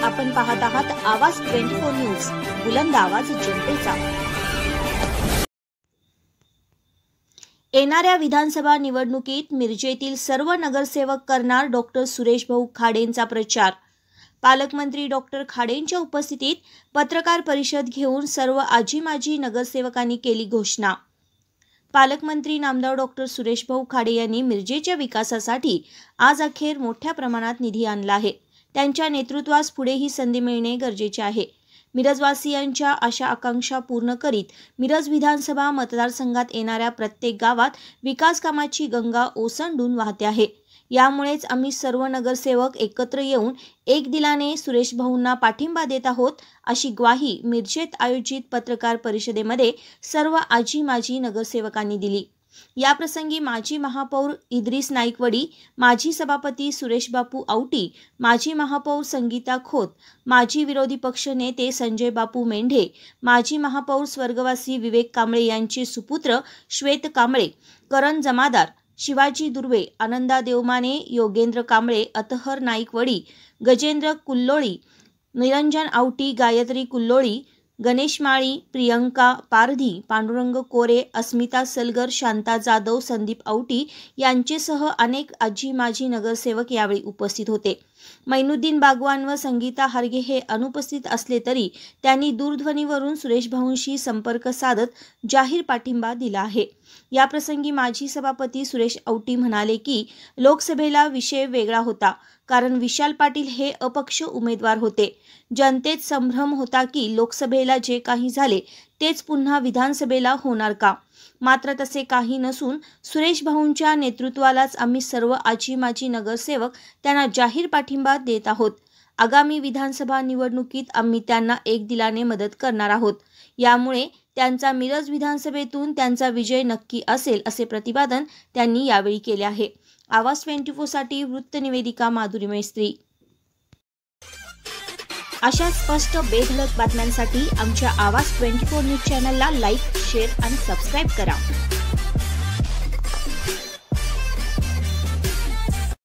आपण पाहत आहात आवाज 24 न्यूज, बुलंद आवाज जनतेचा। येणाऱ्या विधानसभा निवडणुकीत मिरजेतील सर्व नगरसेवक करणार डॉक्टर सुरेश भाऊ खाडेंचा प्रचार। पालकमंत्री डॉक्टर खाडेंच्या उपस्थितीत पत्रकार परिषद घेऊन सर्व आजी माजी नगरसेवकांनी केली घोषणा। पालकमंत्री नामदार डॉक्टर सुरेश भाऊ खाडे यांनी मिरजेच्या विकासासाठी आज अखेर मोठ्या प्रमाणात निधी आणला आहे। त्यांच्या नेतृत्वास पुढेही संधी मिळणे गरजेचे आहे। मिरजवासियांच्या आशा आकांक्षा पूर्ण करीत मिरज विधानसभा मतदारसंघात येणाऱ्या प्रत्येक गावात विकास कामाची गंगा ओसंडून वाहते आहे। यामुळेच आम्ही सर्व नगरसेवक एकत्र येऊन एक दिलाने सुरेश भाऊंना पाठिंबा देत आहोत, अशी ग्वाही मिरजेत आयोजित पत्रकार परिषदेमध्ये सर्व आजी माजी नगरसेवकांनी दिली। याप्रसंगी माजी महापौर इद्रिस नाईकवडी, माजी सभापती सुरेश बापू औटी, माजी महापौर संगीता खोत, माजी विरोधी पक्ष नेते संजय बापू मेंढे, माजी महापौर स्वर्गवासी विवेक कांबळे यांचे सुपुत्र श्वेत कांबळे, करण जमादार, शिवाजी दुर्वे, आनंदा देवमाने, योगेंद्र कांबळे, अतहर नाईकवडी, गजेंद्र कुल्लोळी, निरंजन औटी, गायत्री कुल्लोळी, गणेश माळी, प्रियंका पारधी, पांडुरंग कोरे, अस्मिता सलगर, शांता जाधव, संदीप औटी यांचेसह अनेक आजी माजी नगरसेवक यावेळी उपस्थित होते। मैनुद्दीन बागवान व संगीता हारगे हे अनुपस्थित असले तरी त्यांनी दूरध्वनीवरून सुरेश भाऊंशी संपर्क साधत जाहीर पाठिंबा दिला आहे। याप्रसंगी माजी सभापती सुरेश औटी म्हणाले की लोकसभेला विषय वेगळा होता, कारण विशाल पाटील हे अपक्ष उमेदवार होते। जनतेत संभ्रम होता की लोकसभेला जे काही झाले तेच पुन्हा विधानसभेला होणार का? मात्र तसे काही नसून सुरेश भाऊंच्या नेतृत्वालाच आम्ही सर्व आजी माजी नगरसेवक त्यांना जाहीर पाठिंबा देत आहोत। आगामी विधानसभा निवडणुकीत आम्ही त्यांना एक दिलाने मदत करणार आहोत। यामुळे त्यांचा मिरज विधानसभेतून त्यांचा विजय नक्की असेल, असे प्रतिपादन त्यांनी यावेळी केले आहे। आवाज 24 साठी वृत्तनिवेदिका माधुरी मैस्त्री। अशा स्पष्ट बेधडक बातम्यांसाठी आमच्या आवाज 24 न्यूज चॅनलला लाईक, शेअर आणि सबस्क्राईब करा।